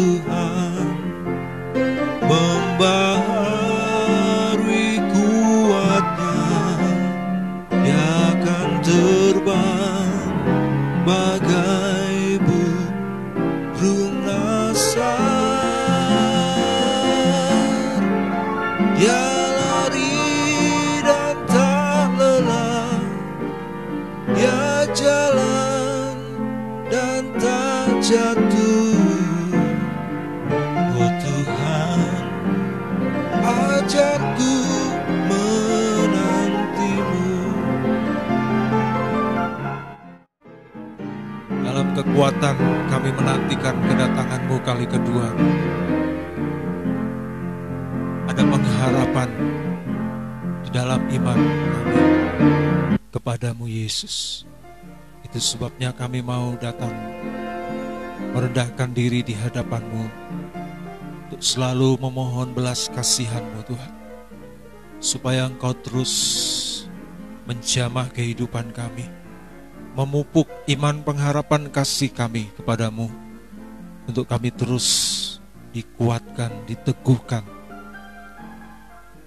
Tuhan, membaharui kuatnya. Dia akan terbang bagai burung nasar. Dia lari dan tak lelah, dia jalan dan tak jatuh. Oh Tuhan, ajarku menantimu. Dalam kekuatan kami menantikan kedatangan-Mu kali kedua. Ada pengharapan di dalam iman kami kepadamu Yesus. Itu sebabnya kami mau datang merendahkan diri di hadapan-Mu untuk selalu memohon belas kasihan-Mu Tuhan, supaya Engkau terus menjamah kehidupan kami, memupuk iman pengharapan kasih kami kepadamu, untuk kami terus dikuatkan, diteguhkan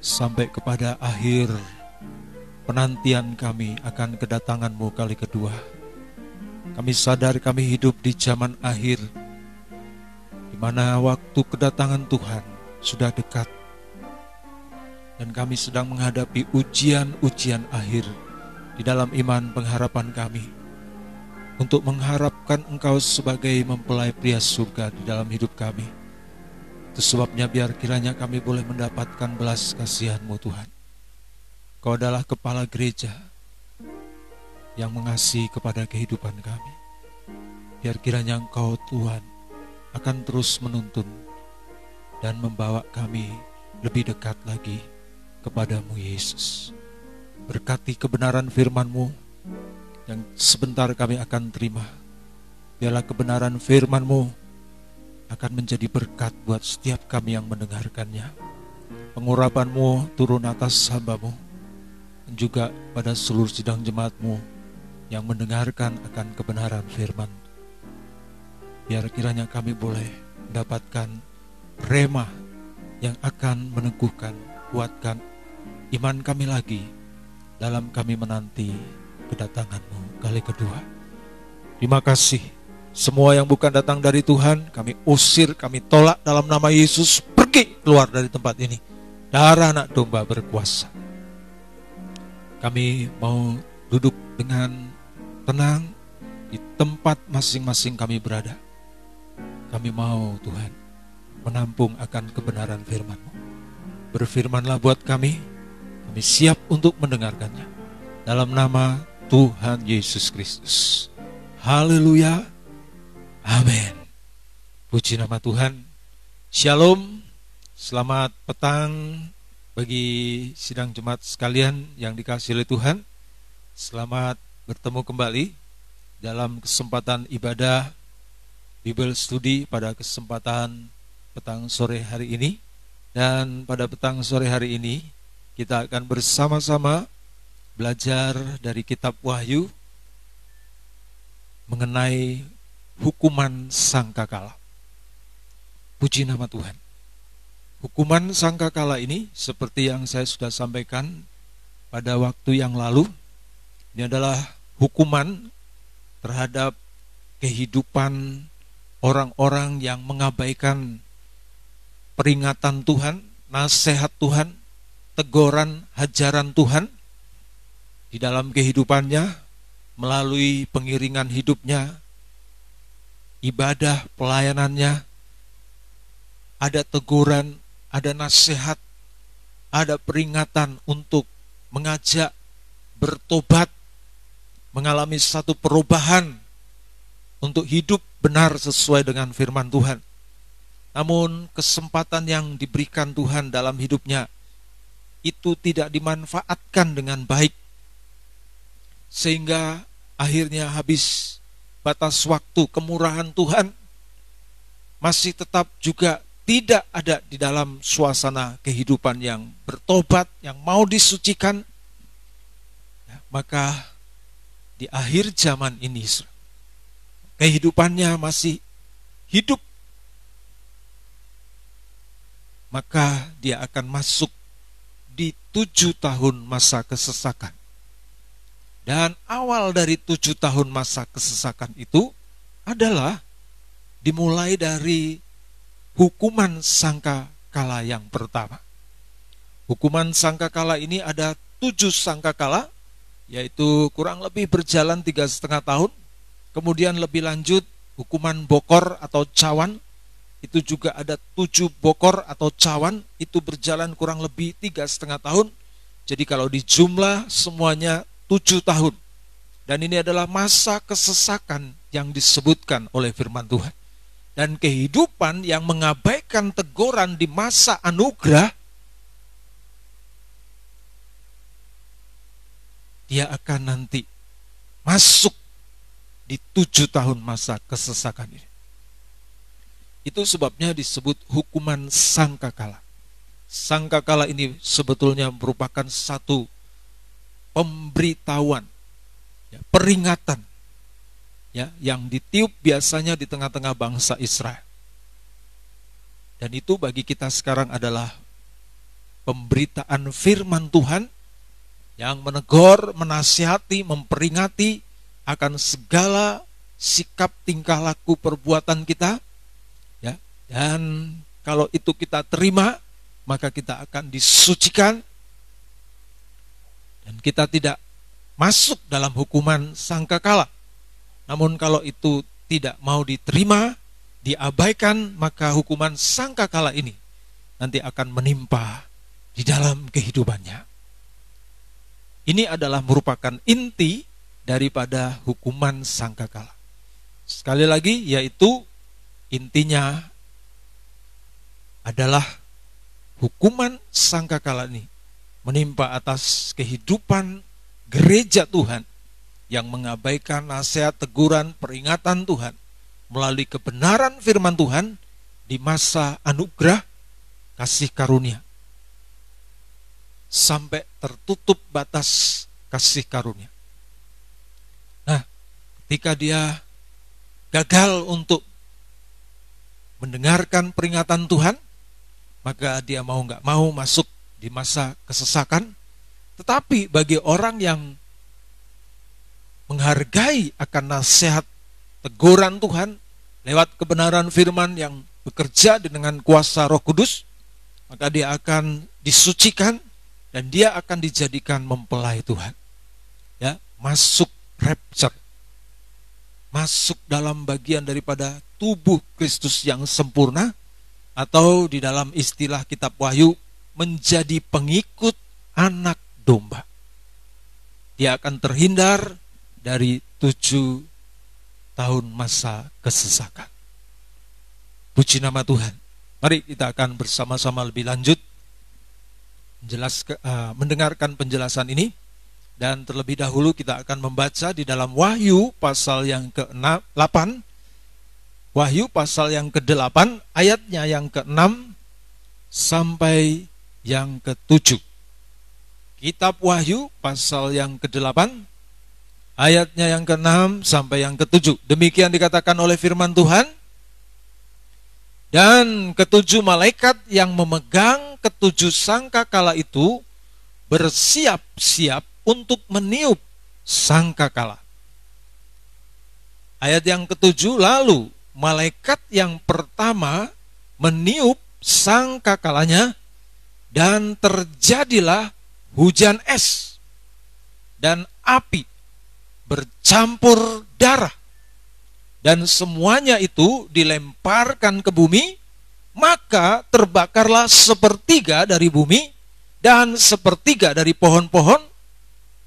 sampai kepada akhir penantian kami akan kedatangan-Mu kali kedua. Kami sadar kami hidup di zaman akhir, di mana waktu kedatangan Tuhan sudah dekat, dan kami sedang menghadapi ujian-ujian akhir di dalam iman pengharapan kami, untuk mengharapkan Engkau sebagai mempelai pria surga di dalam hidup kami. Itu sebabnya biar kiranya kami boleh mendapatkan belas kasihan-Mu Tuhan. Kau adalah kepala gereja yang mengasihi kepada kehidupan kami. Biar kiranya Engkau Tuhan akan terus menuntun dan membawa kami lebih dekat lagi kepadamu Yesus. Berkati kebenaran firman-Mu yang sebentar kami akan terima. Biarlah kebenaran firman-Mu akan menjadi berkat buat setiap kami yang mendengarkannya. Pengurapan-Mu turun atas hamba-Mu, dan juga pada seluruh sidang jemaat-Mu yang mendengarkan akan kebenaran firman. Biar kiranya kami boleh mendapatkan rema yang akan meneguhkan, kuatkan iman kami lagi dalam kami menanti kedatangan-Mu kali kedua. Terima kasih. Semua yang bukan datang dari Tuhan, kami usir, kami tolak dalam nama Yesus. Pergi keluar dari tempat ini. Darah anak domba berkuasa. Kami mau duduk dengan tenang di tempat masing-masing kami berada. Kami mau Tuhan menampung akan kebenaran firman-Mu. Berfirmanlah buat kami siap untuk mendengarkannya. Dalam nama Tuhan Yesus Kristus. Haleluya. Amin. Puji nama Tuhan. Shalom. Selamat petang bagi sidang jemaat sekalian yang dikasihi oleh Tuhan. Selamat bertemu kembali dalam kesempatan ibadah Bible Study pada kesempatan petang sore hari ini. Dan pada petang sore hari ini kita akan bersama-sama belajar dari kitab Wahyu mengenai hukuman sangkakala. Puji nama Tuhan. Hukuman sangkakala ini seperti yang saya sudah sampaikan pada waktu yang lalu, ini adalah hukuman terhadap kehidupan orang-orang yang mengabaikan peringatan Tuhan, nasihat Tuhan, teguran, hajaran Tuhan di dalam kehidupannya, melalui pengiringan hidupnya, ibadah, pelayanannya. Ada teguran, ada nasihat, ada peringatan untuk mengajak bertobat, mengalami satu perubahan untuk hidup benar sesuai dengan firman Tuhan. Namun kesempatan yang diberikan Tuhan dalam hidupnya itu tidak dimanfaatkan dengan baik, sehingga akhirnya habis batas waktu. Kemurahan Tuhan masih tetap juga tidak ada di dalam suasana kehidupan yang bertobat, yang mau disucikan. Maka di akhir zaman ini kehidupannya masih hidup maka dia akan masuk di 7 tahun masa kesesakan. Dan awal dari 7 tahun masa kesesakan itu adalah dimulai dari hukuman sangkakala yang pertama. Hukuman sangkakala ini ada 7 sangkakala, yaitu kurang lebih berjalan 3,5 tahun. Kemudian lebih lanjut hukuman bokor atau cawan, itu juga ada 7 bokor atau cawan, itu berjalan kurang lebih 3,5 tahun. Jadi kalau dijumlah semuanya 7 tahun. Dan ini adalah masa kesesakan yang disebutkan oleh firman Tuhan. Dan kehidupan yang mengabaikan teguran di masa anugerah, dia akan nanti masuk di 7 tahun masa kesesakan ini. Itu sebabnya disebut hukuman sangkakala. Sangkakala ini sebetulnya merupakan satu pemberitahuan, ya, peringatan, ya, yang ditiup biasanya di tengah-tengah bangsa Israel. Dan itu bagi kita sekarang adalah pemberitaan firman Tuhan yang menegur, menasihati, memperingati akan segala sikap, tingkah laku, perbuatan kita, ya. Dan kalau itu kita terima, maka kita akan disucikan dan kita tidak masuk dalam hukuman sangkakala. Namun kalau itu tidak mau diterima, diabaikan, maka hukuman sangkakala ini nanti akan menimpa di dalam kehidupannya. Ini adalah merupakan inti daripada hukuman sangkakala. Sekali lagi, yaitu intinya adalah hukuman sangkakala ini menimpa atas kehidupan gereja Tuhan yang mengabaikan nasihat, teguran, peringatan Tuhan melalui kebenaran firman Tuhan di masa anugerah kasih karunia. Sampai tertutup batas kasih karunia. Nah, ketika dia gagal untuk mendengarkan peringatan Tuhan, maka dia mau nggak mau masuk di masa kesesakan. Tetapi bagi orang yang menghargai akan nasihat teguran Tuhan lewat kebenaran firman yang bekerja dengan kuasa Roh Kudus, maka dia akan disucikan dan dia akan dijadikan mempelai Tuhan. Ya, masuk rapture. Masuk dalam bagian daripada tubuh Kristus yang sempurna, atau di dalam istilah kitab Wahyu, menjadi pengikut anak domba. Dia akan terhindar dari 7 tahun masa kesesakan. Puji nama Tuhan. Mari kita akan bersama-sama lebih lanjut mendengarkan penjelasan ini. Dan terlebih dahulu kita akan membaca di dalam Wahyu pasal yang ke-8. Wahyu pasal yang ke-8, ayatnya yang ke-6 sampai yang ke-7. Kitab Wahyu pasal yang ke-8, ayatnya yang ke-6 sampai yang ke-7. Demikian dikatakan oleh firman Tuhan. Dan ke-7 malaikat yang memegang ke-7 sangkakala itu bersiap-siap untuk meniup sangkakala. Ayat yang ke-7, lalu malaikat yang pertama meniup sangkakalanya, dan terjadilah hujan es dan api bercampur darah, dan semuanya itu dilemparkan ke bumi, maka terbakarlah 1/3 dari bumi dan 1/3 dari pohon-pohon,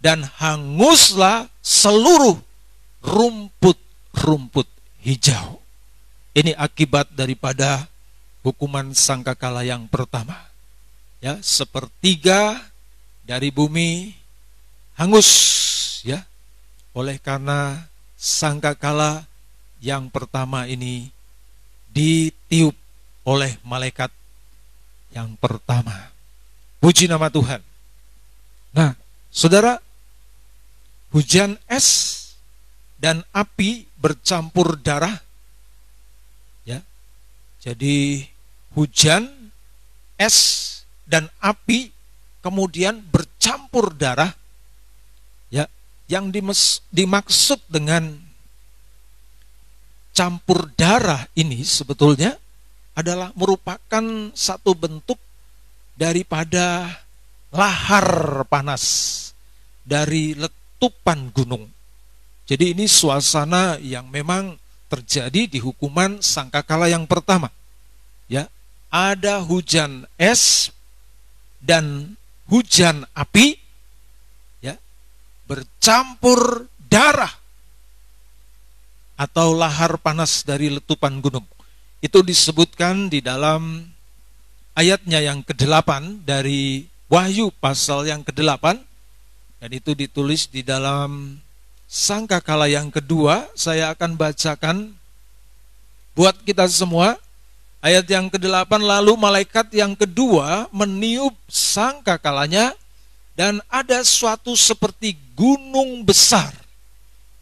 dan hanguslah seluruh rumput-rumput hijau. Ini akibat daripada hukuman sangkakala yang pertama. Ya, 1/3 dari bumi hangus, ya, oleh karena sangkakala yang pertama ini ditiup oleh malaikat yang pertama. Puji nama Tuhan. Nah, saudara, hujan es dan api bercampur darah, ya. Jadi hujan es dan api kemudian bercampur darah, ya, yang dimaksud dengan campur darah ini sebetulnya adalah merupakan satu bentuk daripada lahar panas dari letupan gunung. Jadi ini suasana yang memang terjadi di hukuman sangkakala yang pertama. Ya, ada hujan es dan hujan api, ya, bercampur darah atau lahar panas dari letupan gunung. Itu disebutkan di dalam ayatnya yang ke-8 dari Wahyu pasal yang ke-8, dan itu ditulis di dalam sangkakala yang kedua. Saya akan bacakan buat kita semua. Ayat yang ke-8, lalu malaikat yang kedua meniup sangkakalanya, dan ada suatu seperti gunung besar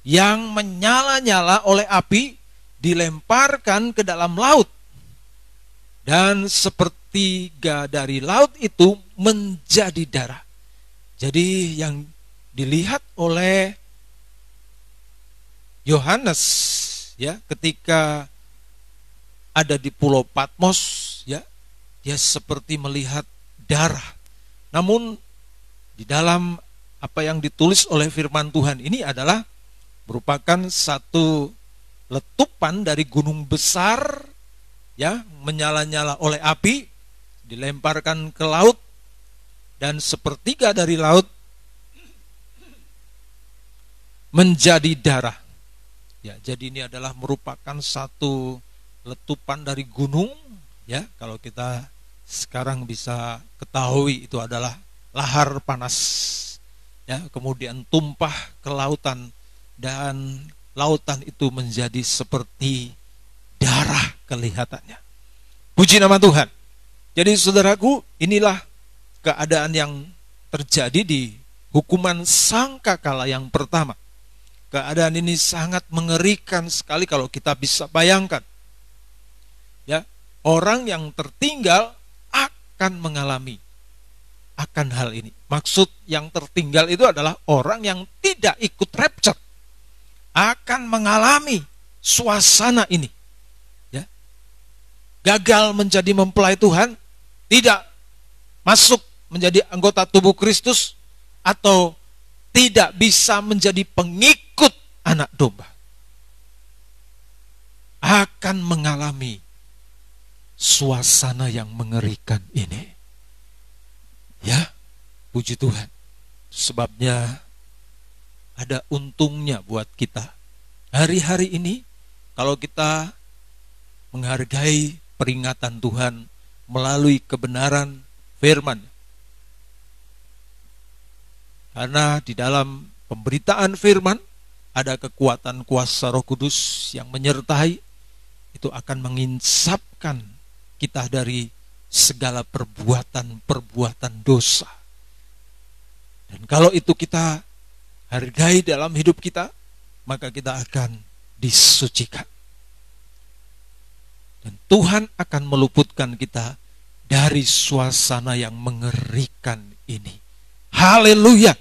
yang menyala-nyala oleh api dilemparkan ke dalam laut. Dan sepertiga dari laut itu menjadi darah. Jadi yang dilihat oleh Yohanes, ya, ketika ada di Pulau Patmos, ya, dia seperti melihat darah. Namun di dalam apa yang ditulis oleh firman Tuhan ini adalah merupakan satu letupan dari gunung besar, ya, menyala-nyala oleh api, dilemparkan ke laut, dan sepertiga dari laut menjadi darah. Ya, jadi ini adalah merupakan satu letupan dari gunung, ya, kalau kita sekarang bisa ketahui itu adalah lahar panas, ya, kemudian tumpah ke lautan, dan lautan itu menjadi seperti darah kelihatannya. Puji nama Tuhan. Jadi saudaraku, inilah keadaan yang terjadi di hukuman sangkakala yang pertama. Keadaan ini sangat mengerikan sekali kalau kita bisa bayangkan. Ya, orang yang tertinggal akan mengalami akan hal ini. Maksud yang tertinggal itu adalah orang yang tidak ikut rapture akan mengalami suasana ini. Ya. Gagal menjadi mempelai Tuhan, tidak masuk menjadi anggota tubuh Kristus, atau tidak bisa menjadi pengikut anak domba, akan mengalami suasana yang mengerikan ini. Ya, puji Tuhan. Sebabnya ada untungnya buat kita hari-hari ini kalau kita menghargai peringatan Tuhan melalui kebenaran firman. Karena di dalam pemberitaan firman ada kekuatan kuasa Roh Kudus yang menyertai, itu akan menginsapkan kita dari segala perbuatan-perbuatan dosa. Dan kalau itu kita hargai dalam hidup kita, maka kita akan disucikan. Dan Tuhan akan meluputkan kita dari suasana yang mengerikan ini. Haleluya.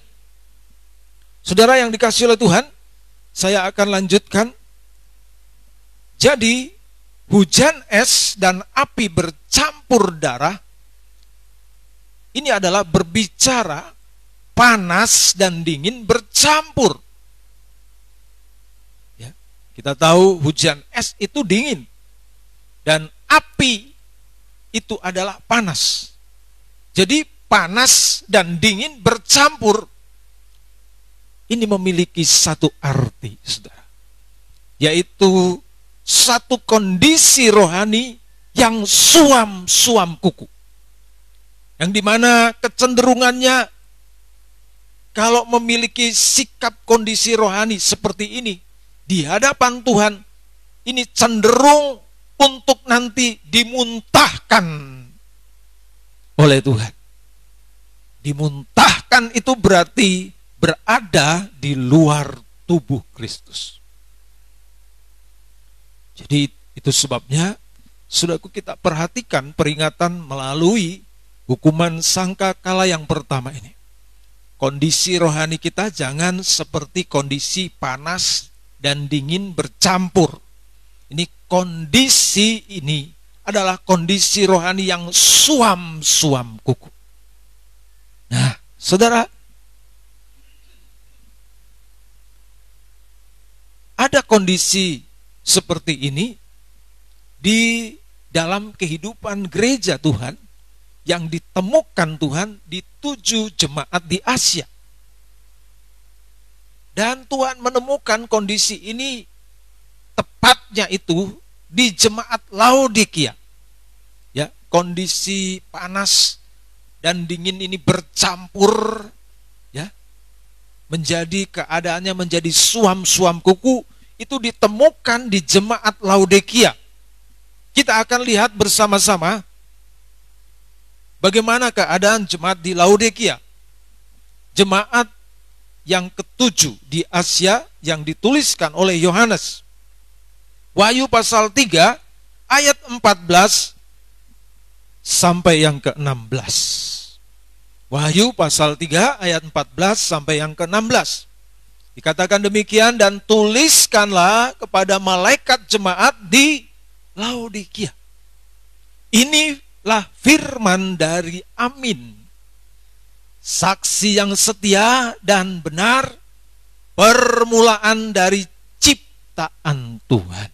Saudara yang dikasihi oleh Tuhan, saya akan lanjutkan. Jadi, hujan es dan api bercampur darah, ini adalah berbicara panas dan dingin bercampur. Ya, kita tahu hujan es itu dingin, dan api itu adalah panas. Jadi panas dan dingin bercampur. Ini memiliki satu arti, saudara, yaitu satu kondisi rohani yang suam-suam kuku, yang dimana kecenderungannya kalau memiliki sikap kondisi rohani seperti ini di hadapan Tuhan, ini cenderung untuk nanti dimuntahkan oleh Tuhan. Dimuntahkan itu berarti berada di luar tubuh Kristus. Jadi itu sebabnya, saudaraku, kita perhatikan peringatan melalui Hukuman sangkakala yang pertama ini. Kondisi rohani kita jangan seperti kondisi panas dan dingin bercampur. Ini kondisi ini adalah kondisi rohani yang suam-suam kuku. Nah, saudara, ada kondisi seperti ini di dalam kehidupan gereja Tuhan yang ditemukan Tuhan di 7 jemaat di Asia. Dan Tuhan menemukan kondisi ini tepatnya itu di jemaat Laodikia. Ya, kondisi panas dan dingin ini bercampur, ya. Keadaannya menjadi suam-suam kuku, itu ditemukan di jemaat Laodikia. Kita akan lihat bersama-sama bagaimana keadaan jemaat di Laodikia. Jemaat yang ke-7 di Asia yang dituliskan oleh Yohanes. Wahyu pasal 3 ayat 14 sampai yang ke-16. Wahyu pasal 3 ayat 14 sampai yang ke-16. Dikatakan demikian, dan tuliskanlah kepada malaikat jemaat di Laodikia. Inilah firman dari Amin, saksi yang setia dan benar, permulaan dari ciptaan Tuhan.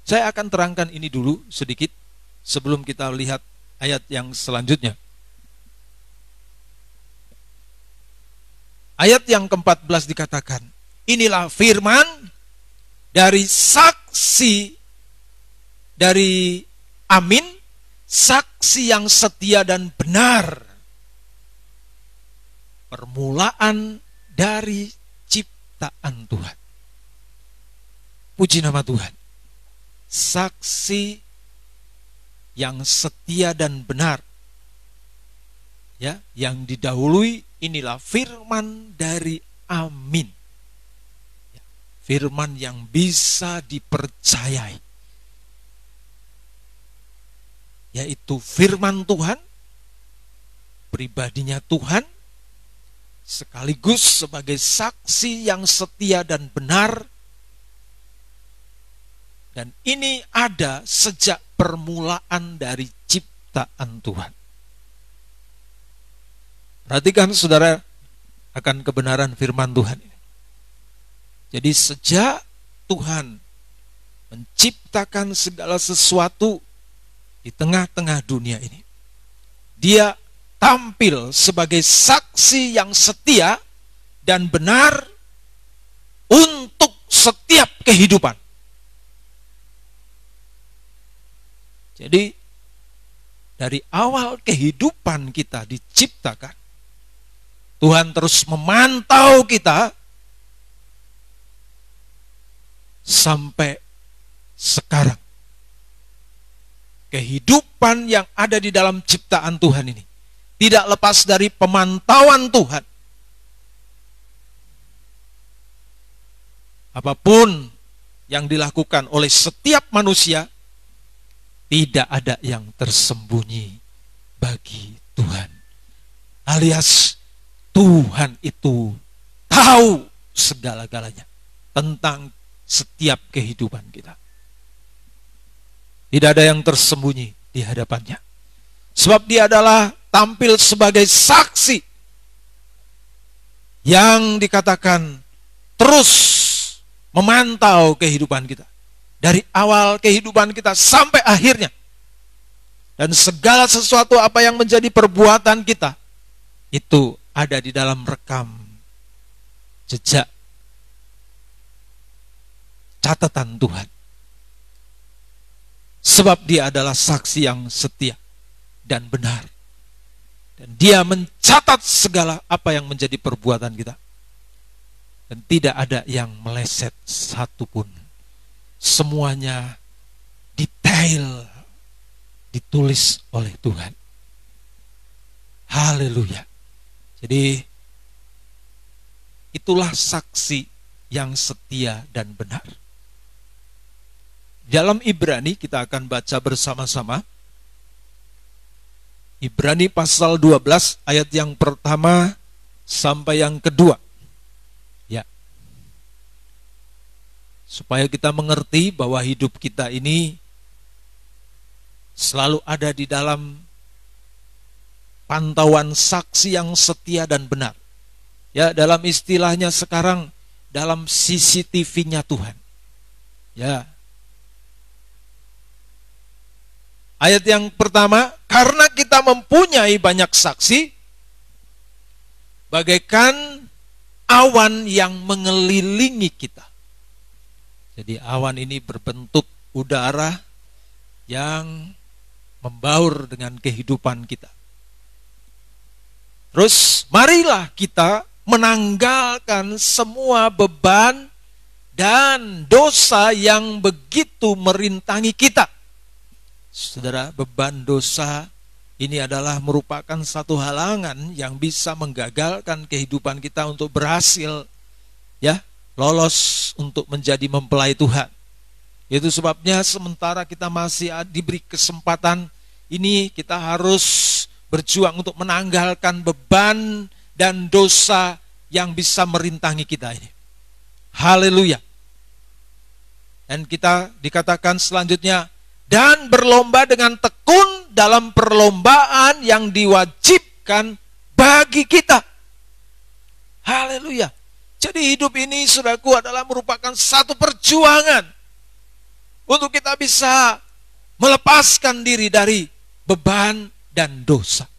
Saya akan terangkan ini dulu sedikit sebelum kita lihat ayat yang selanjutnya. Ayat yang ke-14 dikatakan, inilah firman dari saksi dari Amin, saksi yang setia dan benar, permulaan dari ciptaan Tuhan. Puji nama Tuhan. Saksi yang setia dan benar, ya, yang didahului, inilah firman dari Amin, ya, firman yang bisa dipercayai, yaitu firman Tuhan, pribadinya Tuhan, sekaligus sebagai saksi yang setia dan benar. Dan ini ada sejak permulaan dari ciptaan Tuhan. Perhatikan saudara akan kebenaran firman Tuhan ini. Jadi sejak Tuhan menciptakan segala sesuatu di tengah-tengah dunia ini, Dia tampil sebagai saksi yang setia dan benar untuk setiap kehidupan. Jadi dari awal kehidupan kita diciptakan, Tuhan terus memantau kita sampai sekarang. Kehidupan yang ada di dalam ciptaan Tuhan ini tidak lepas dari pemantauan Tuhan. Apapun yang dilakukan oleh setiap manusia, tidak ada yang tersembunyi bagi Tuhan. Alias Tuhan itu tahu segala-galanya tentang setiap kehidupan kita. Tidak ada yang tersembunyi di hadapannya. Sebab Dia adalah tampil sebagai saksi yang dikatakan terus memantau kehidupan kita. Dari awal kehidupan kita sampai akhirnya. Dan segala sesuatu apa yang menjadi perbuatan kita, itu ada di dalam rekam jejak catatan Tuhan. Sebab Dia adalah saksi yang setia dan benar. Dan Dia mencatat segala apa yang menjadi perbuatan kita. Dan tidak ada yang meleset satupun. Semuanya detail ditulis oleh Tuhan. Haleluya. Jadi itulah saksi yang setia dan benar. Dalam Ibrani kita akan baca bersama-sama Ibrani pasal 12 ayat yang pertama sampai yang kedua. Ya. Supaya kita mengerti bahwa hidup kita ini selalu ada di dalam pantauan saksi yang setia dan benar. Ya, dalam istilahnya sekarang dalam CCTV-nya Tuhan. Ya. Ayat yang pertama, karena kita mempunyai banyak saksi, bagaikan awan yang mengelilingi kita. Jadi awan ini berbentuk udara yang membaur dengan kehidupan kita. Terus marilah kita menanggalkan semua beban dan dosa yang begitu merintangi kita. Saudara, beban dosa ini adalah merupakan satu halangan yang bisa menggagalkan kehidupan kita untuk berhasil, ya, lolos untuk menjadi mempelai Tuhan. Itu sebabnya sementara kita masih diberi kesempatan ini, kita harus berjuang untuk menanggalkan beban dan dosa yang bisa merintangi kita ini. Haleluya. Dan kita dikatakan selanjutnya, dan berlomba dengan tekun dalam perlombaan yang diwajibkan bagi kita. Haleluya. Jadi hidup ini, saudaraku, adalah merupakan satu perjuangan untuk kita bisa melepaskan diri dari beban dan dosa.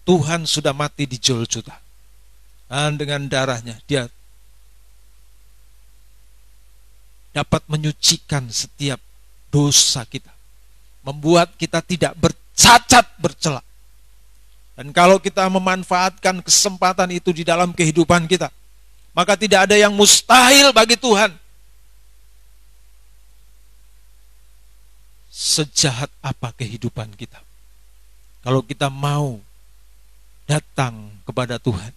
Tuhan sudah mati di Golgota, dan dengan darahnya Dia dapat menyucikan setiap dosa kita, membuat kita tidak bercacat bercela. Dan kalau kita memanfaatkan kesempatan itu di dalam kehidupan kita, maka tidak ada yang mustahil bagi Tuhan. Sejahat apa kehidupan kita, kalau kita mau datang kepada Tuhan,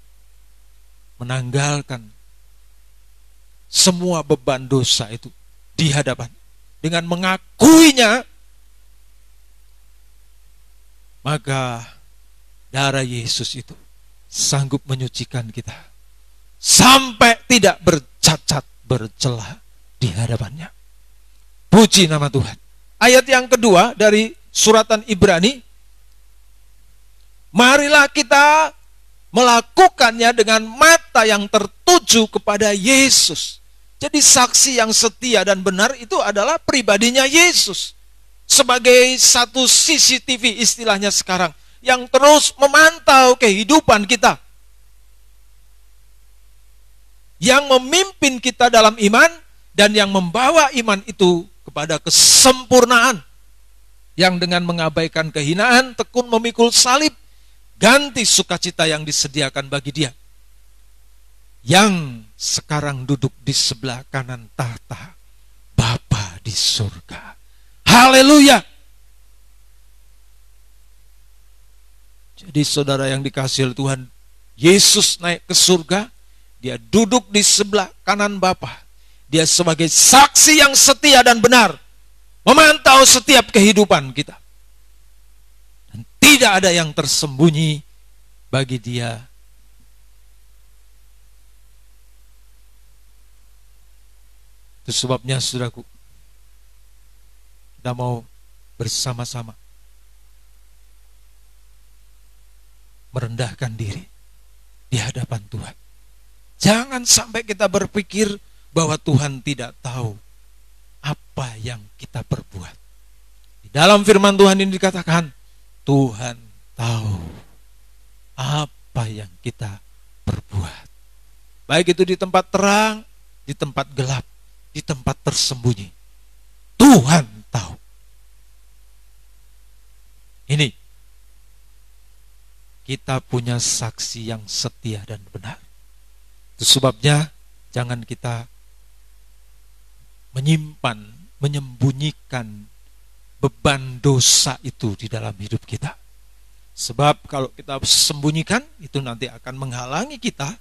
menanggalkan semua beban dosa itu di hadapan, dengan mengakuinya, maka darah Yesus itu sanggup menyucikan kita sampai tidak bercacat bercela di hadapannya. Puji nama Tuhan. Ayat yang kedua dari suratan Ibrani, marilah kita melakukannya dengan mata yang tertuju kepada Yesus. Jadi saksi yang setia dan benar itu adalah pribadinya Yesus. Sebagai satu CCTV istilahnya sekarang, yang terus memantau kehidupan kita, yang memimpin kita dalam iman, dan yang membawa iman itu kepada kesempurnaan, yang dengan mengabaikan kehinaan, tekun memikul salib, ganti sukacita yang disediakan bagi Dia, yang sekarang duduk di sebelah kanan tahta Bapa di surga. Haleluya. Jadi saudara yang dikasihi Tuhan, Yesus naik ke surga, Dia duduk di sebelah kanan Bapa. Dia sebagai saksi yang setia dan benar, memantau setiap kehidupan kita. Dan tidak ada yang tersembunyi bagi Dia. Itu sebabnya, saudaraku, kita mau bersama-sama merendahkan diri di hadapan Tuhan. Jangan sampai kita berpikir bahwa Tuhan tidak tahu apa yang kita perbuat. Di dalam firman Tuhan ini dikatakan, Tuhan tahu apa yang kita perbuat. Baik itu di tempat terang, di tempat gelap, di tempat tersembunyi. Tuhan tahu. Ini, kita punya saksi yang setia dan benar. Itu sebabnya jangan kita menyimpan, menyembunyikan beban dosa itu di dalam hidup kita. Sebab kalau kita sembunyikan, itu nanti akan menghalangi kita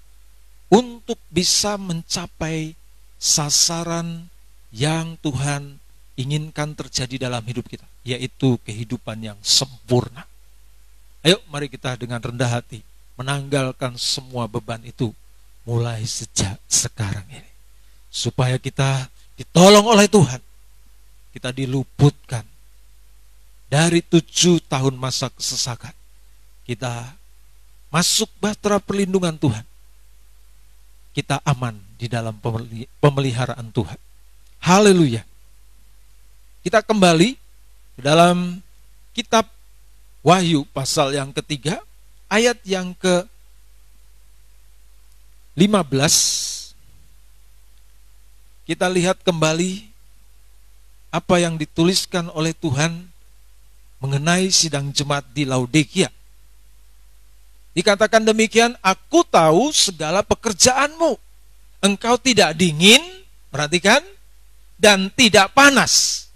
untuk bisa mencapai sasaran yang Tuhan inginkan terjadi dalam hidup kita, yaitu kehidupan yang sempurna. Ayo mari kita dengan rendah hati menanggalkan semua beban itu mulai sejak sekarang ini, supaya kita ditolong oleh Tuhan, kita diluputkan dari 7 tahun masa kesesakan, kita masuk bahtera perlindungan Tuhan, kita aman di dalam pemeliharaan Tuhan. Haleluya. Kita kembali ke dalam kitab Wahyu pasal yang ketiga, ayat yang ke-15. Kita lihat kembali apa yang dituliskan oleh Tuhan mengenai sidang jemaat di Laodikia. Dikatakan demikian, aku tahu segala pekerjaanmu. Engkau tidak dingin, perhatikan, dan tidak panas.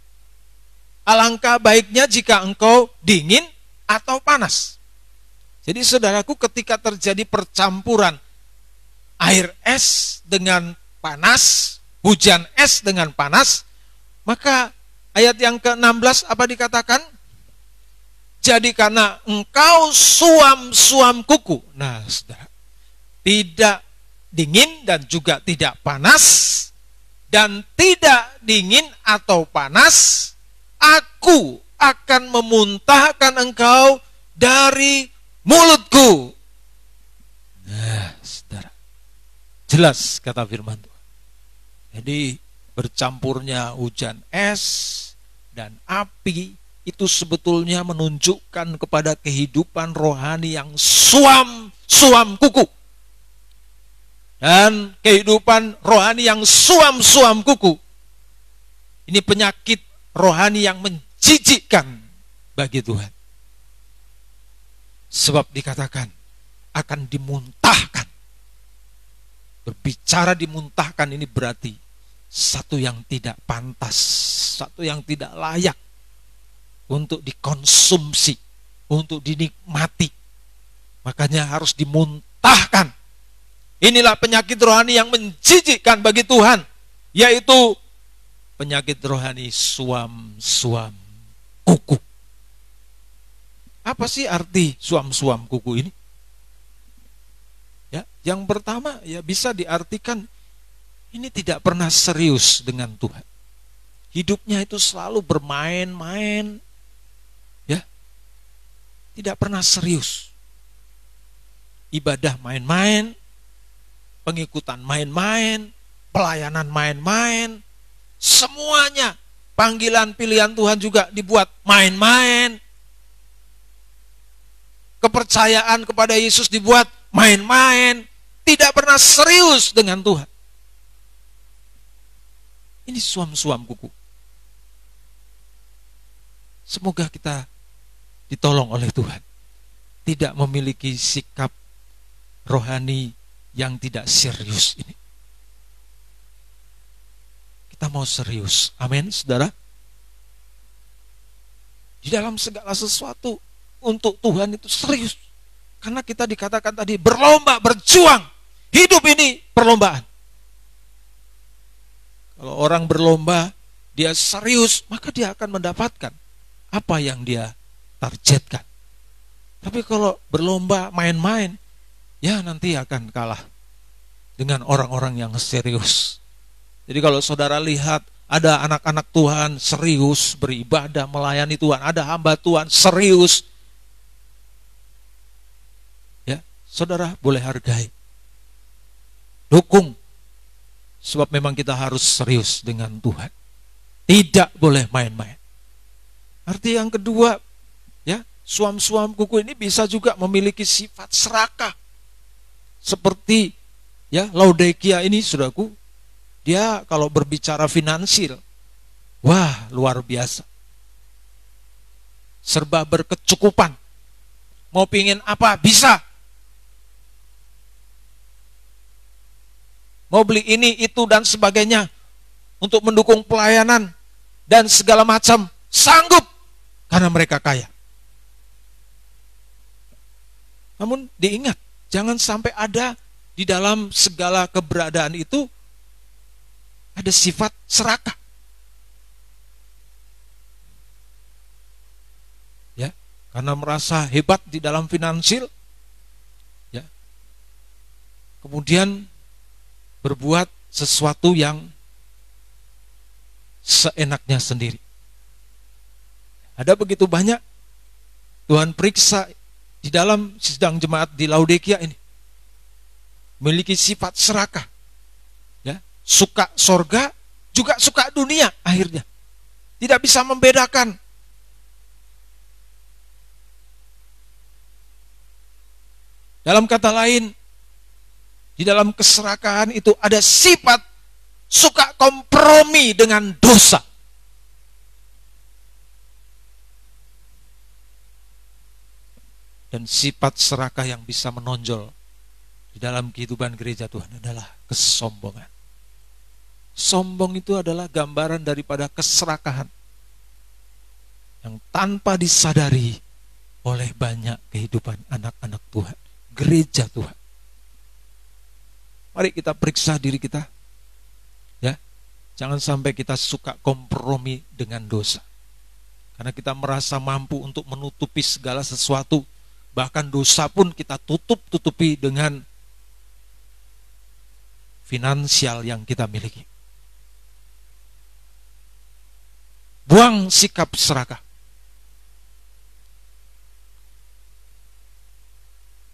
Alangkah baiknya jika engkau dingin atau panas. Jadi saudaraku, ketika terjadi percampuran air es dengan panas, hujan es dengan panas, maka ayat yang ke-16 apa dikatakan? Jadi karena engkau suam-suam kuku. Nah, saudara, tidak dingin dan juga tidak panas, dan tidak dingin atau panas, aku akan memuntahkan engkau dari mulutku. Nah, saudara, jelas kata firman Tuhan. Jadi bercampurnya hujan es dan api itu sebetulnya menunjukkan kepada kehidupan rohani yang suam-suam kuku. Dan kehidupan rohani yang suam-suam kuku, ini penyakit rohani yang menjijikkan bagi Tuhan. Sebab dikatakan akan dimuntahkan. Berbicara dimuntahkan ini berarti satu yang tidak pantas, satu yang tidak layak untuk dikonsumsi, untuk dinikmati. Makanya harus dimuntahkan. Inilah penyakit rohani yang menjijikkan bagi Tuhan, yaitu penyakit rohani suam-suam kuku. Apa sih arti suam-suam kuku ini? Ya, yang pertama ya bisa diartikan ini tidak pernah serius dengan Tuhan. Hidupnya itu selalu bermain-main. Ya. Tidak pernah serius. Ibadah main-main, pengikutan main-main, pelayanan main-main, semuanya panggilan pilihan Tuhan juga dibuat main-main. Kepercayaan kepada Yesus dibuat main-main, tidak pernah serius dengan Tuhan. Ini suam-suam kuku. Semoga kita ditolong oleh Tuhan, tidak memiliki sikap rohani yang tidak serius ini. Kita mau serius, amin saudara. Di dalam segala sesuatu untuk Tuhan itu serius. Karena kita dikatakan tadi berlomba, berjuang. Hidup ini perlombaan. Kalau orang berlomba, dia serius, maka dia akan mendapatkan apa yang dia targetkan. Tapi kalau berlomba main-main, ya nanti akan kalah dengan orang-orang yang serius. Jadi kalau saudara lihat ada anak-anak Tuhan serius beribadah melayani Tuhan, ada hamba Tuhan serius, ya saudara boleh hargai, dukung, sebab memang kita harus serius dengan Tuhan, tidak boleh main-main. Arti yang kedua, ya suam-suam kuku ini bisa juga memiliki sifat serakah. Seperti ya Laodikia ini saudaraku, dia kalau berbicara finansial, wah luar biasa. Serba berkecukupan. Mau pingin apa bisa. Mau beli ini, itu dan sebagainya untuk mendukung pelayanan dan segala macam, sanggup karena mereka kaya. Namun diingat, jangan sampai ada di dalam segala keberadaan itu ada sifat serakah. karena merasa hebat di dalam finansial, ya, kemudian berbuat sesuatu yang seenaknya sendiri. Ada begitu banyak Tuhan periksa di dalam sidang jemaat di Laodikia ini, memiliki sifat serakah, ya, suka sorga juga suka dunia, akhirnya tidak bisa membedakan. Dalam kata lain, di dalam keserakahan itu ada sifat suka kompromi dengan dosa. Dan sifat serakah yang bisa menonjol di dalam kehidupan gereja Tuhan adalah kesombongan. Sombong itu adalah gambaran daripada keserakahan yang tanpa disadari oleh banyak kehidupan anak-anak Tuhan, gereja Tuhan. Mari kita periksa diri kita, ya. Jangan sampai kita suka kompromi dengan dosa, karena kita merasa mampu untuk menutupi segala sesuatu. Bahkan dosa pun kita tutupi dengan finansial yang kita miliki. Buang sikap serakah.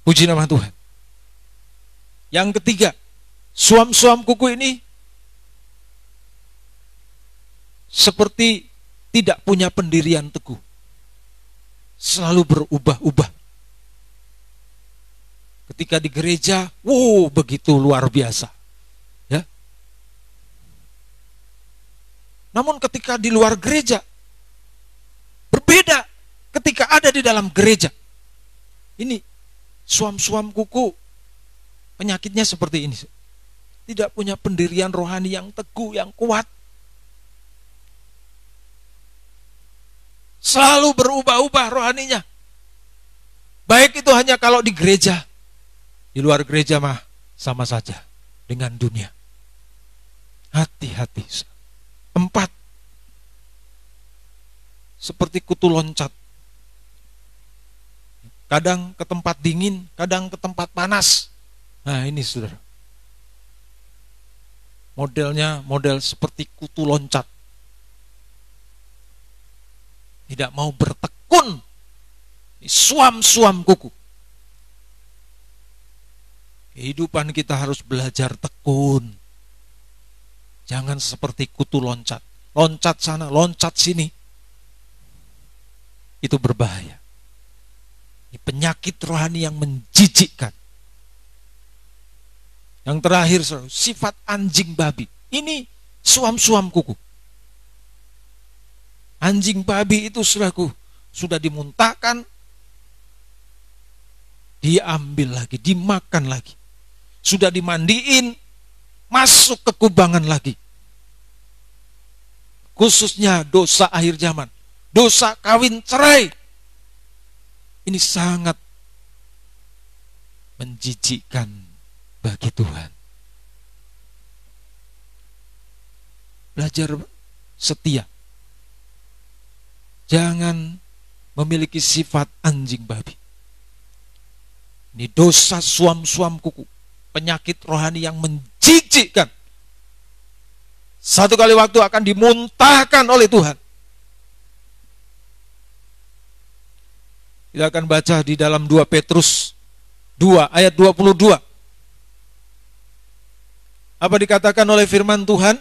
Puji nama Tuhan. Yang ketiga, suam-suam kuku ini seperti tidak punya pendirian teguh, selalu berubah-ubah. Ketika di gereja, begitu luar biasa, ya. Namun ketika di luar gereja, berbeda ketika ada di dalam gereja. Ini suam-suam kuku, penyakitnya seperti ini. Tidak punya pendirian rohani yang teguh, yang kuat. Selalu berubah-ubah rohaninya. Baik itu hanya kalau di gereja. Di luar gereja mah sama saja dengan dunia. Hati-hati. 4, seperti kutu loncat. Kadang ke tempat dingin, kadang ke tempat panas. Nah ini saudara, modelnya model seperti kutu loncat. Tidak mau bertekun, suam-suam kuku. Kehidupan kita harus belajar tekun. Jangan seperti kutu loncat. Loncat sana, loncat sini. Itu berbahaya. Ini penyakit rohani yang menjijikkan. Yang terakhir, sifat anjing babi. Ini suam-suam kuku. Anjing babi itu saudaraku, sudah dimuntahkan, diambil lagi, dimakan lagi. Sudah dimandiin, masuk ke kubangan lagi. Khususnya dosa akhir zaman, dosa kawin cerai. Ini sangat menjijikkan bagi Tuhan. Belajar setia. Jangan memiliki sifat anjing babi. Ini dosa suam-suam kuku, penyakit rohani yang menjijikkan. Satu kali waktu akan dimuntahkan oleh Tuhan. Kita akan baca di dalam 2 Petrus 2 ayat 22. Apa dikatakan oleh firman Tuhan?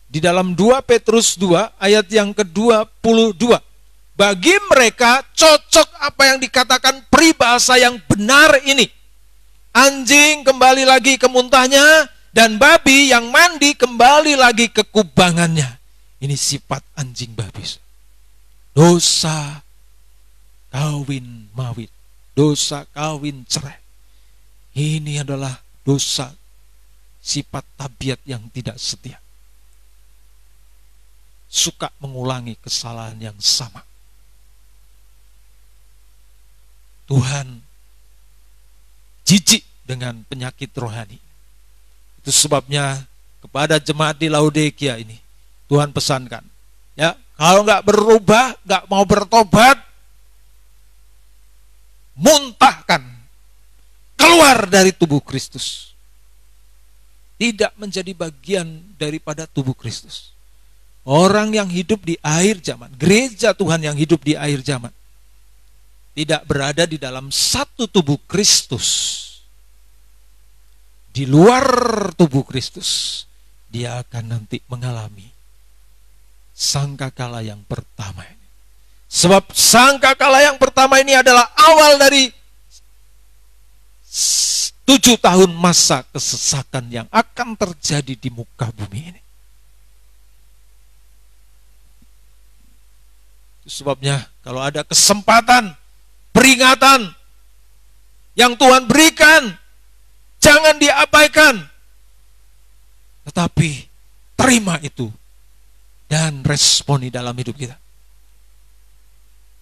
Di dalam 2 Petrus 2 ayat yang ke-22. Bagi mereka cocok apa yang dikatakan peribahasa yang benar ini. Anjing kembali lagi ke muntahnya, dan babi yang mandi kembali lagi ke kubangannya. Ini sifat anjing babi. Dosa kawin mawit, dosa kawin cerai. Ini adalah dosa sifat tabiat yang tidak setia. Suka mengulangi kesalahan yang sama. Tuhan jijik dengan penyakit rohani. Itu sebabnya kepada jemaat di Laodikia ini Tuhan pesankan, ya, Kalau nggak berubah, nggak mau bertobat, muntahkan, keluar dari tubuh Kristus. Tidak menjadi bagian daripada tubuh Kristus. Orang yang hidup di akhir zaman, gereja Tuhan yang hidup di akhir zaman, tidak berada di dalam satu tubuh Kristus. Di luar tubuh Kristus, dia akan nanti mengalami sangkakala yang pertama ini. Sebab sangkakala yang pertama ini adalah awal dari 7 tahun masa kesesakan yang akan terjadi di muka bumi ini. Itu sebabnya kalau ada kesempatan, peringatan yang Tuhan berikan, jangan diabaikan. Tetapi terima itu dan responi dalam hidup kita.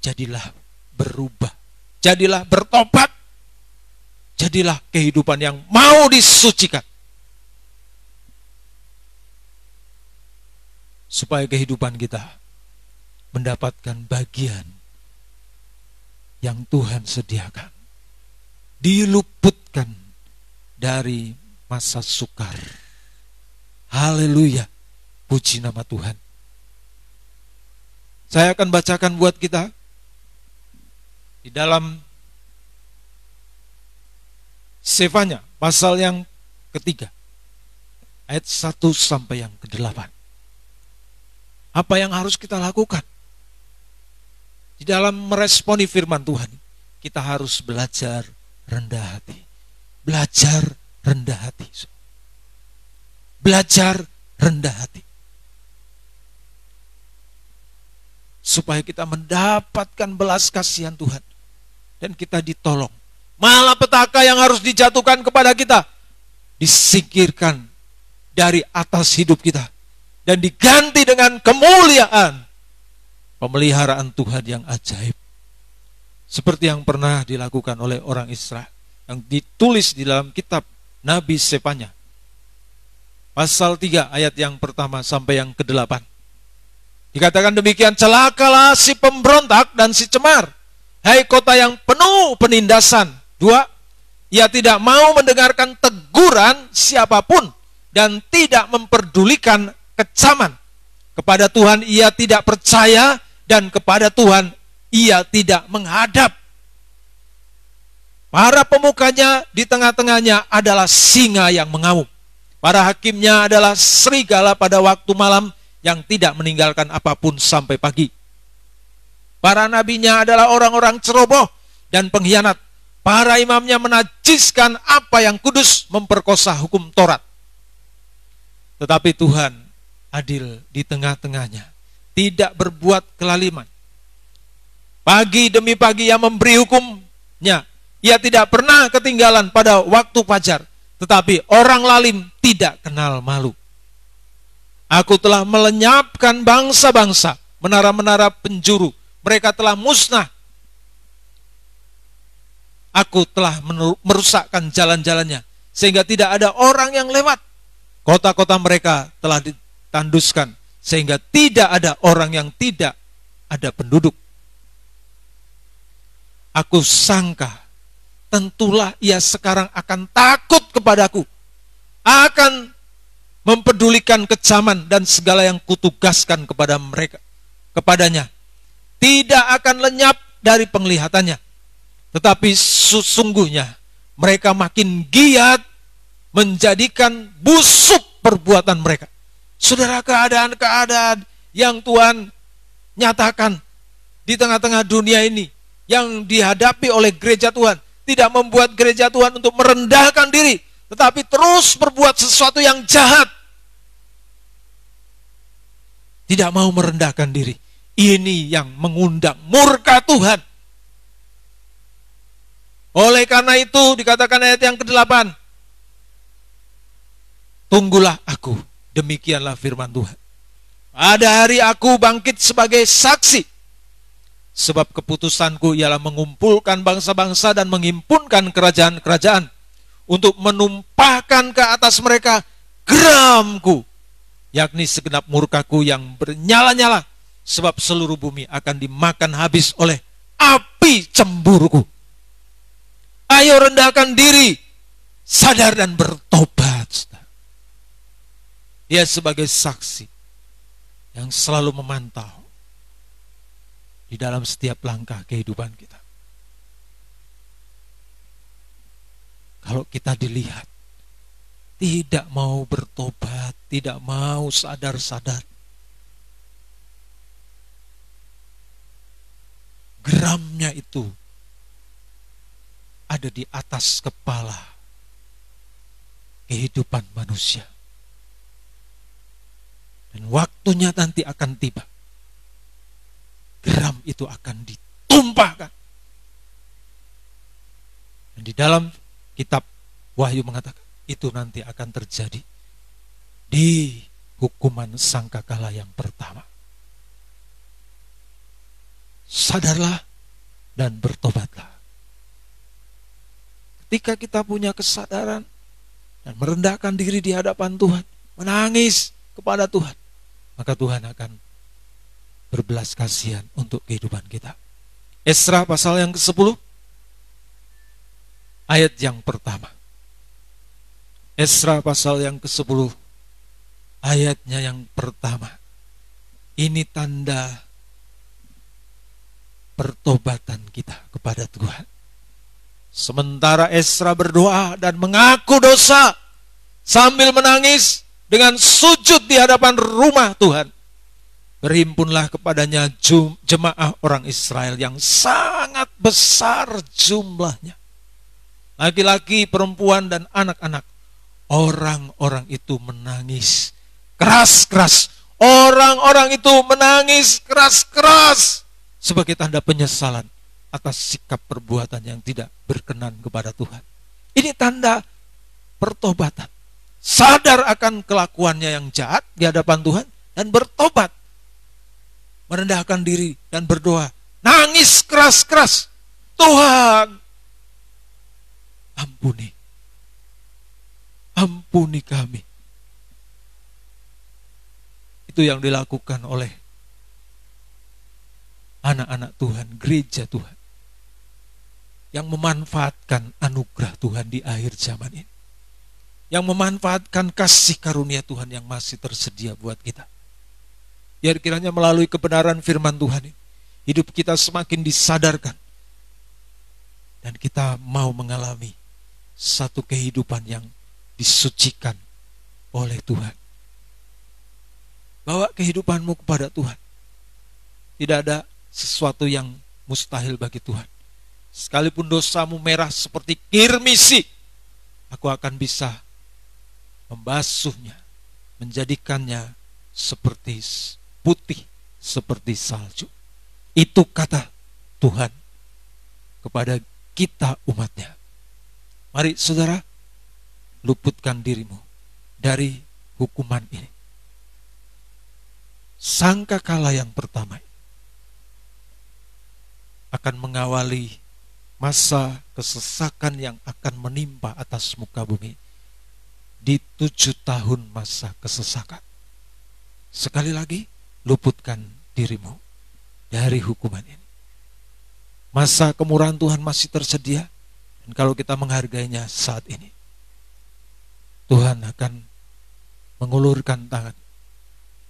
Jadilah berubah, jadilah bertobat, jadilah kehidupan yang mau disucikan. Supaya kehidupan kita mendapatkan bagian yang Tuhan sediakan. Diluputkan dari masa sukar. Haleluya, puji nama Tuhan. Saya akan bacakan buat kita di dalam Sefanya pasal yang ketiga, ayat 1 sampai yang ke-8. Apa yang harus kita lakukan di dalam meresponi firman Tuhan? Kita harus belajar rendah hati. Belajar rendah hati. Belajar rendah hati. Supaya kita mendapatkan belas kasihan Tuhan. Dan kita ditolong. Malapetaka yang harus dijatuhkan kepada kita disingkirkan dari atas hidup kita. Dan diganti dengan kemuliaan. Pemeliharaan Tuhan yang ajaib. Seperti yang pernah dilakukan oleh orang Israel. Yang ditulis di dalam kitab Nabi Sefanya. Pasal 3 ayat yang pertama sampai yang ke-8. Dikatakan demikian, celakalah si pemberontak dan si cemar. Hai kota yang penuh penindasan. 2, ia tidak mau mendengarkan teguran siapapun dan tidak memperdulikan kecaman. Kepada Tuhan ia tidak percaya dan kepada Tuhan ia tidak menghadap. Para pemukanya di tengah-tengahnya adalah singa yang mengamuk. Para hakimnya adalah serigala pada waktu malam yang tidak meninggalkan apapun sampai pagi. Para nabinya adalah orang-orang ceroboh dan pengkhianat. Para imamnya menajiskan apa yang kudus, memperkosa hukum Taurat. Tetapi Tuhan adil di tengah-tengahnya, tidak berbuat kelaliman. Pagi demi pagi ia memberi hukumnya. Ia tidak pernah ketinggalan pada waktu fajar. Tetapi orang lalim tidak kenal malu. Aku telah melenyapkan bangsa-bangsa, menara-menara penjuru. Mereka telah musnah. Aku telah merusakkan jalan-jalannya, sehingga tidak ada orang yang lewat. Kota-kota mereka telah ditanduskan, sehingga tidak ada orang yang tidak ada penduduk. Aku sangka, tentulah ia sekarang akan takut kepadaku, akan mempedulikan kecaman dan segala yang kutugaskan kepada mereka, kepadanya. Tidak akan lenyap dari penglihatannya. Tetapi sesungguhnya mereka makin giat menjadikan busuk perbuatan mereka. Saudara, keadaan-keadaan yang Tuhan nyatakan di tengah-tengah dunia ini, yang dihadapi oleh gereja Tuhan, tidak membuat gereja Tuhan untuk merendahkan diri, tetapi terus berbuat sesuatu yang jahat. Tidak mau merendahkan diri. Ini yang mengundang murka Tuhan. Oleh karena itu dikatakan ayat yang ke-8, tunggulah aku, demikianlah firman Tuhan. Pada hari aku bangkit sebagai saksi, sebab keputusanku ialah mengumpulkan bangsa-bangsa dan menghimpunkan kerajaan-kerajaan untuk menumpahkan ke atas mereka geramku, yakni segenap murkaku yang bernyala-nyala, sebab seluruh bumi akan dimakan habis oleh api cemburuku. Ayo rendahkan diri, sadar dan bertobat. Dia sebagai saksi yang selalu memantau di dalam setiap langkah kehidupan kita. Kalau kita dilihat tidak mau bertobat, tidak mau sadar-sadar, geramnya itu ada di atas kepala kehidupan manusia. Dan waktunya nanti akan tiba. Geram itu akan ditumpahkan. Dan di dalam kitab Wahyu mengatakan, itu nanti akan terjadi di hukuman sangkakala yang pertama. Sadarlah dan bertobatlah. Ketika kita punya kesadaran dan merendahkan diri di hadapan Tuhan, menangis kepada Tuhan, maka Tuhan akan berbelas kasihan untuk kehidupan kita. Esra pasal yang ke-10, ayat yang pertama. Esra pasal yang ke-10, ayatnya yang pertama. Ini tanda pertobatan kita kepada Tuhan. Sementara Esra berdoa dan mengaku dosa sambil menangis dengan sujud di hadapan rumah Tuhan, berhimpunlah kepadanya jemaah orang Israel yang sangat besar jumlahnya, laki-laki, perempuan, dan anak-anak. Orang-orang itu menangis keras-keras. Orang-orang itu menangis keras-keras sebagai tanda penyesalan atas sikap perbuatan yang tidak berkenan kepada Tuhan. Ini tanda pertobatan. Sadar akan kelakuannya yang jahat di hadapan Tuhan dan bertobat. Merendahkan diri dan berdoa. Nangis keras-keras. Tuhan, ampuni. Ampuni kami. Itu yang dilakukan oleh anak-anak Tuhan, gereja Tuhan, yang memanfaatkan anugerah Tuhan di akhir zaman ini, yang memanfaatkan kasih karunia Tuhan yang masih tersedia buat kita. Biar kiranya melalui kebenaran firman Tuhan ini, hidup kita semakin disadarkan, dan kita mau mengalami satu kehidupan yang disucikan oleh Tuhan. Bawa kehidupanmu kepada Tuhan. Tidak ada sesuatu yang mustahil bagi Tuhan. Sekalipun dosamu merah seperti kirmisi, aku akan bisa membasuhnya, menjadikannya seperti putih, seperti salju. Itu kata Tuhan kepada kita umatnya. Mari saudara, luputkan dirimu dari hukuman ini. Sangkakala yang pertama akan mengawali masa kesesakan yang akan menimpa atas muka bumi di 7 tahun masa kesesakan. Sekali lagi, luputkan dirimu dari hukuman ini. Masa kemurahan Tuhan masih tersedia, dan kalau kita menghargainya saat ini, Tuhan akan mengulurkan tangan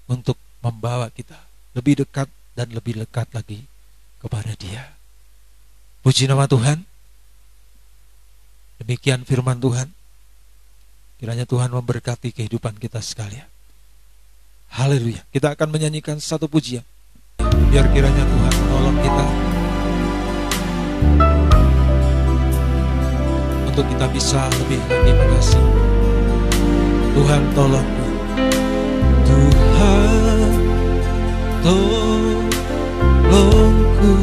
untuk membawa kita lebih dekat dan lebih lekat lagi kepada Dia. Puji nama Tuhan. Demikian firman Tuhan. Kiranya Tuhan memberkati kehidupan kita sekalian. Haleluya. Kita akan menyanyikan satu pujian. Biar kiranya Tuhan menolong kita untuk kita bisa lebih lagi mengasihi. Tuhan tolong. Tuhan tolongku,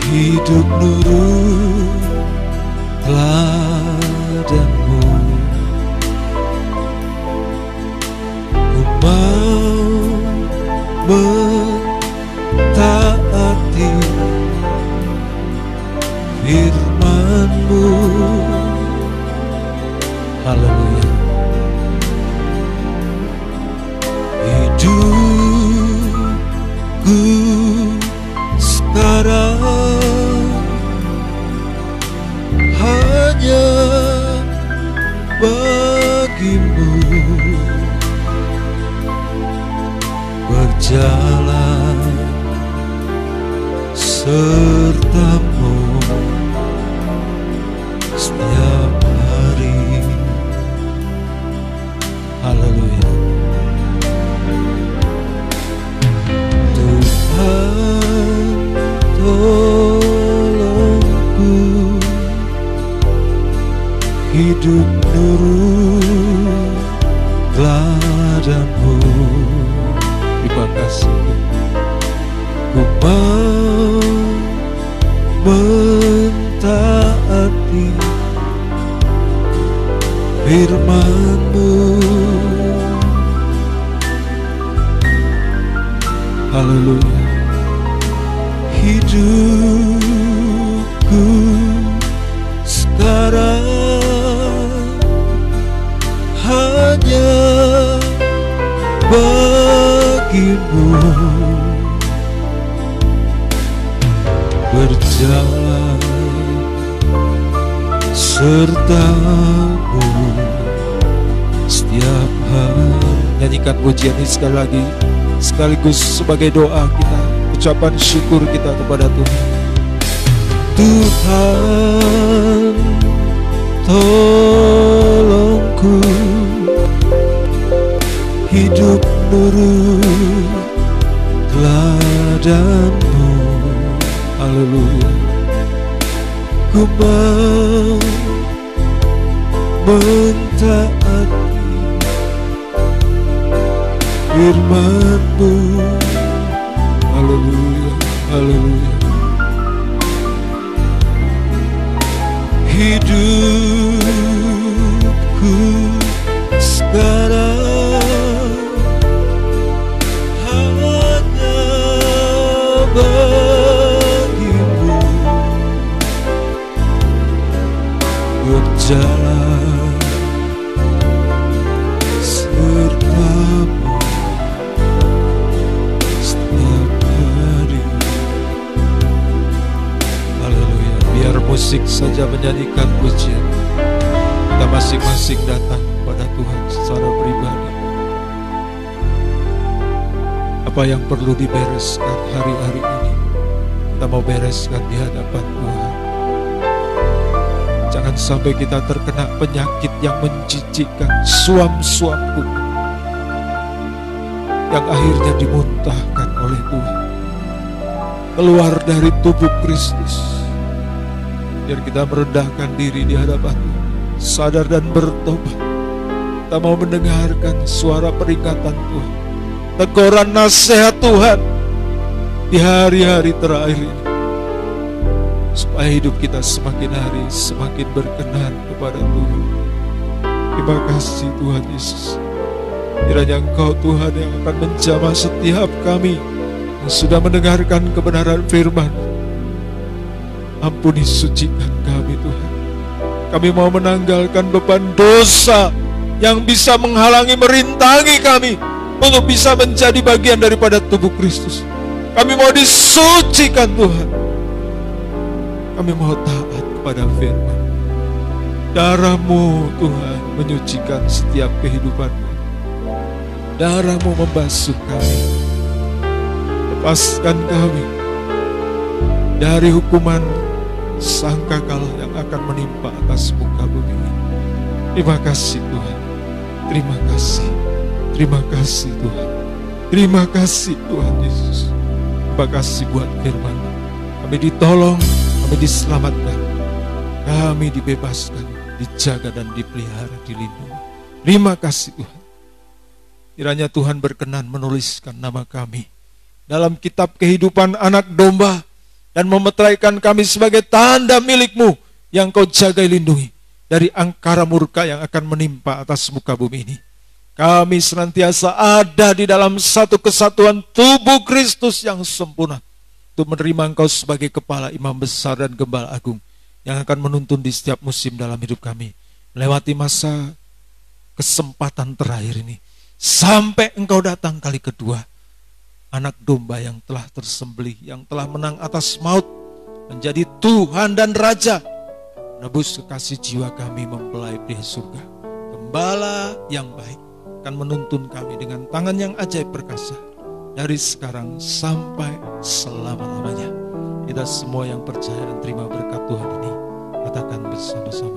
hidup nurut teladanmu. Ku mau mentaati firman-Mu. Haleluya. Hidup sertamu setiap hari. Haleluya. Tuhan tolongku hidup nurut teladanmu. Terima kasih. Ku mau mentaati firman-Mu. Haleluya. Hidupku sekarang hanya bagi-Mu, berjalan serta-Mu setiap hari. Nyanyikan pujian ini sekali lagi, sekaligus sebagai doa kita, ucapan syukur kita kepada Tuhan. Tuhan tolongku hidup nurut teladan-Mu. Haleluya. Ku mau mentaati firman-Mu. Haleluya, haleluya. Hidupku sekarang hanya bagi-Mu, berjalan serta-Mu setiap hari. Haleluya. Biar musik saja menyanyikan pujian, kita masing-masing datang kepada Tuhan secara pribadi. Apa yang perlu dibereskan hari-hari ini, kita mau bereskan di hadapan Tuhan. Jangan sampai kita terkena penyakit yang menjijikkan, suam-suam kuman, yang akhirnya dimuntahkan oleh Tuhan keluar dari tubuh Kristus. Biar kita merendahkan diri di hadapan Tuhan, sadar dan bertobat. Kita mau mendengarkan suara peringatan Tuhan, teguran nasihat Tuhan di hari-hari terakhir ini, supaya hidup kita semakin hari semakin berkenan kepada Tuhan. Terima kasih Tuhan Yesus. Kiranya Engkau Tuhan yang akan menjamah setiap kami yang sudah mendengarkan kebenaran firman. Ampuni, sucikan kami Tuhan. Kami mau menanggalkan beban dosa yang bisa menghalangi, merintangi kami untuk bisa menjadi bagian daripada tubuh Kristus. Kami mau disucikan Tuhan. Kami mau taat kepada firman. Darah-Mu Tuhan menyucikan setiap kehidupan. Darah-Mu membasuh kami. Lepaskan kami dari hukuman sangkakala yang akan menimpa atas muka bumi ini. Terima kasih Tuhan. Terima kasih. Terima kasih Tuhan. Terima kasih Tuhan Yesus. Terima kasih buat firman. Kami ditolong, kami diselamatkan, kami dibebaskan, dijaga dan dipelihara, dilindungi. Terima kasih Tuhan. Kiranya Tuhan berkenan menuliskan nama kami dalam kitab kehidupan anak domba dan memeteraikan kami sebagai tanda milik-Mu yang Kau jaga lindungi dari angkara murka yang akan menimpa atas muka bumi ini. Kami senantiasa ada di dalam satu kesatuan tubuh Kristus yang sempurna untuk menerima Engkau sebagai kepala, imam besar dan gembala agung yang akan menuntun di setiap musim dalam hidup kami melewati masa kesempatan terakhir ini sampai Engkau datang kali kedua. Anak domba yang telah tersembelih, yang telah menang atas maut, menjadi Tuhan dan Raja, menebus kekasih jiwa kami mempelai pria surga. Gembala yang baik akan menuntun kami dengan tangan yang ajaib perkasa dari sekarang sampai selama-lamanya. Kita semua yang percaya dan terima berkat Tuhan ini, katakan bersama-sama.